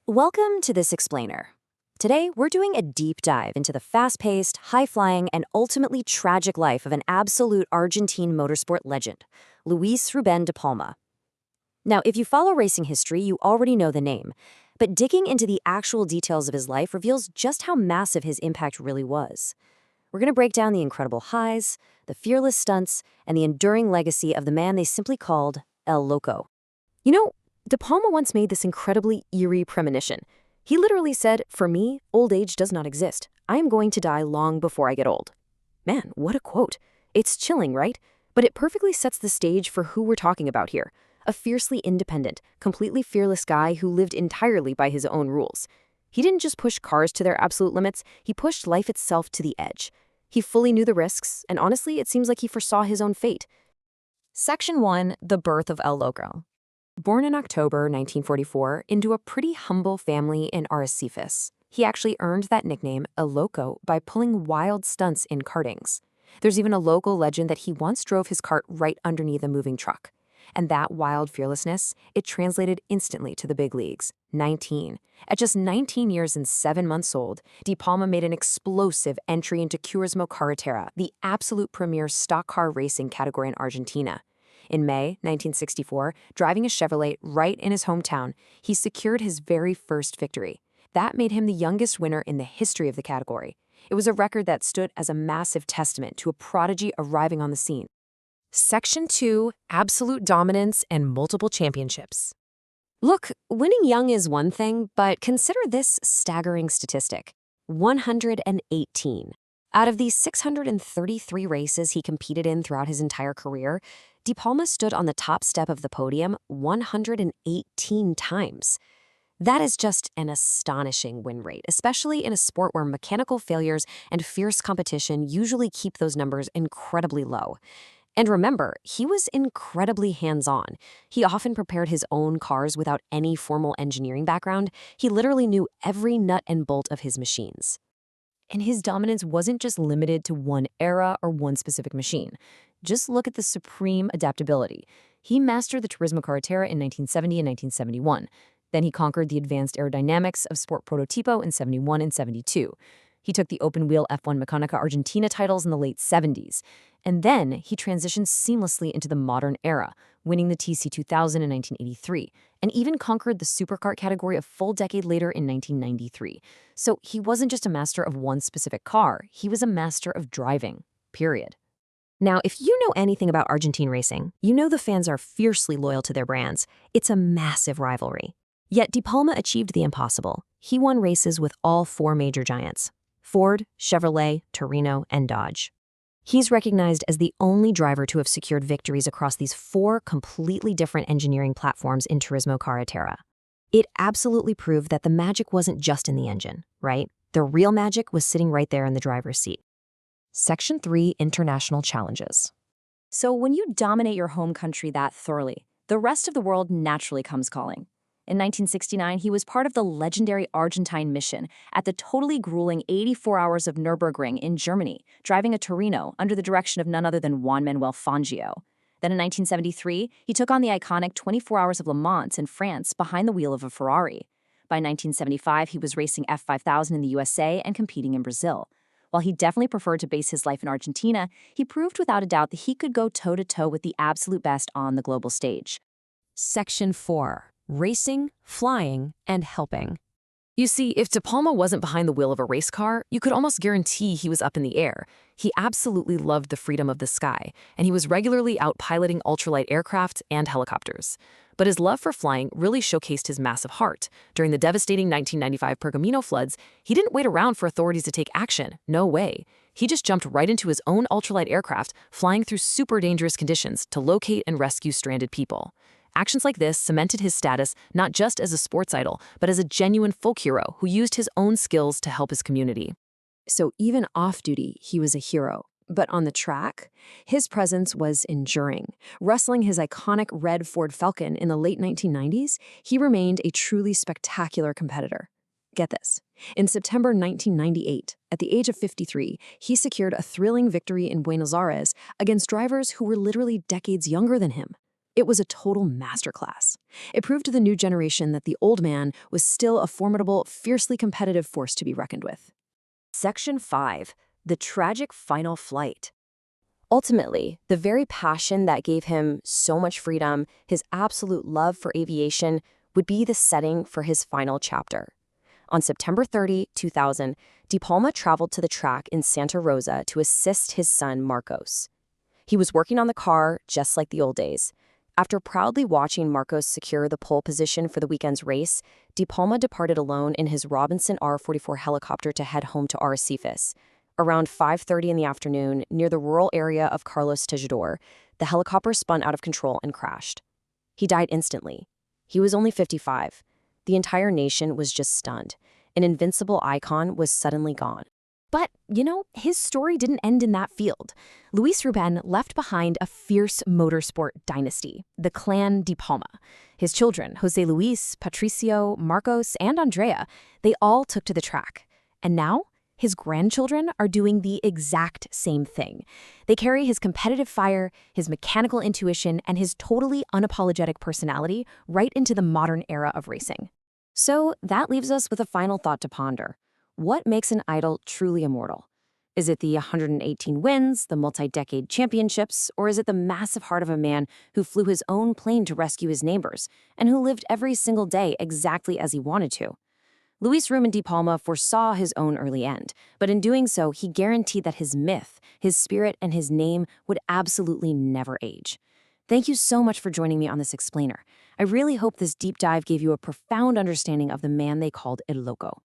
Welcome to This Explainer. Today, we're doing a deep dive into the fast-paced, high-flying, and ultimately tragic life of an absolute Argentine motorsport legend, Luis Rubén Di Palma. Now, if you follow racing history, you already know the name, but digging into the actual details of his life reveals just how massive his impact really was. We're going to break down the incredible highs, the fearless stunts, and the enduring legacy of the man they simply called El Loco. You know, De Palma once made this incredibly eerie premonition. He literally said, "For me, old age does not exist. I am going to die long before I get old." Man, what a quote. It's chilling, right? But it perfectly sets the stage for who we're talking about here. A fiercely independent, completely fearless guy who lived entirely by his own rules. He didn't just push cars to their absolute limits, he pushed life itself to the edge. He fully knew the risks, and honestly, it seems like he foresaw his own fate. Section 1. The birth of El Loco. Born in October 1944 into a pretty humble family in Arrecifes, he actually earned that nickname, El Loco, by pulling wild stunts in kartings. There's even a local legend that he once drove his cart right underneath a moving truck. And that wild fearlessness, it translated instantly to the big leagues. 19. At just 19 years and 7 months old, Di Palma made an explosive entry into Turismo Carretera, the absolute premier stock car racing category in Argentina. In May 1964, driving a Chevrolet right in his hometown, he secured his very first victory. That made him the youngest winner in the history of the category. It was a record that stood as a massive testament to a prodigy arriving on the scene. Section 2. Absolute dominance and multiple championships. Look, winning young is one thing, but consider this staggering statistic. 118. Out of these 633 races he competed in throughout his entire career, Di Palma stood on the top step of the podium 118 times. That is just an astonishing win rate, especially in a sport where mechanical failures and fierce competition usually keep those numbers incredibly low. And remember, he was incredibly hands-on. He often prepared his own cars without any formal engineering background. He literally knew every nut and bolt of his machines. And his dominance wasn't just limited to one era or one specific machine. Just look at the supreme adaptability. He mastered the Turismo Carretera in 1970 and 1971. Then he conquered the advanced aerodynamics of Sport Prototipo in 71 and 72. He took the open-wheel F1 Mecánica Argentina titles in the late 70s. And then he transitioned seamlessly into the modern era, winning the TC2000 in 1983, and even conquered the superkart category a full decade later in 1993. So he wasn't just a master of one specific car, he was a master of driving, period. Now, if you know anything about Argentine racing, you know the fans are fiercely loyal to their brands. It's a massive rivalry. Yet Di Palma achieved the impossible. He won races with all four major giants: Ford, Chevrolet, Torino, and Dodge. He's recognized as the only driver to have secured victories across these four completely different engineering platforms in Turismo Carretera. It absolutely proved that the magic wasn't just in the engine, right? The real magic was sitting right there in the driver's seat. Section 3. International Challenges. So when you dominate your home country that thoroughly, the rest of the world naturally comes calling. In 1969, he was part of the legendary Argentine mission at the totally grueling 84 hours of Nürburgring in Germany, driving a Torino under the direction of none other than Juan Manuel Fangio. Then in 1973, he took on the iconic 24 Hours of Le Mans in France behind the wheel of a Ferrari. By 1975, he was racing F5000 in the USA and competing in Brazil. While he definitely preferred to base his life in Argentina, he proved without a doubt that he could go toe-to-toe with the absolute best on the global stage. Section 4. Racing, flying, and helping. You see, if De Palma wasn't behind the wheel of a race car, you could almost guarantee he was up in the air. He absolutely loved the freedom of the sky, and he was regularly out piloting ultralight aircraft and helicopters. But his love for flying really showcased his massive heart. During the devastating 1995 Pergamino floods, he didn't wait around for authorities to take action. No way. He just jumped right into his own ultralight aircraft, flying through super dangerous conditions to locate and rescue stranded people. Actions like this cemented his status not just as a sports idol, but as a genuine folk hero who used his own skills to help his community. So even off-duty, he was a hero. But on the track, his presence was enduring. Wrestling his iconic red Ford Falcon in the late 1990s, he remained a truly spectacular competitor. Get this. In September 1998, at the age of 53, he secured a thrilling victory in Buenos Aires against drivers who were literally decades younger than him. It was a total masterclass. It proved to the new generation that the old man was still a formidable, fiercely competitive force to be reckoned with. Section 5. The Tragic Final Flight. Ultimately, the very passion that gave him so much freedom, his absolute love for aviation, would be the setting for his final chapter. On September 30, 2000, Di Palma traveled to the track in Santa Rosa to assist his son Marcos. He was working on the car just like the old days. After proudly watching Marcos secure the pole position for the weekend's race, Di Palma departed alone in his Robinson R-44 helicopter to head home to Arrecifes. Around 5:30 in the afternoon, near the rural area of Carlos Tejedor, the helicopter spun out of control and crashed. He died instantly. He was only 55. The entire nation was just stunned. An invincible icon was suddenly gone. But, his story didn't end in that field. Luis Rubén left behind a fierce motorsport dynasty, the clan Di Palma. His children, Jose Luis, Patricio, Marcos, and Andrea, they all took to the track. And now, his grandchildren are doing the exact same thing. They carry his competitive fire, his mechanical intuition, and his totally unapologetic personality right into the modern era of racing. So that leaves us with a final thought to ponder. What makes an idol truly immortal? Is it the 118 wins, the multi-decade championships, or is it the massive heart of a man who flew his own plane to rescue his neighbors and who lived every single day exactly as he wanted to? Luis Rubén Di Palma foresaw his own early end, but in doing so, he guaranteed that his myth, his spirit, and his name would absolutely never age. Thank you so much for joining me on this explainer. I really hope this deep dive gave you a profound understanding of the man they called El Loco.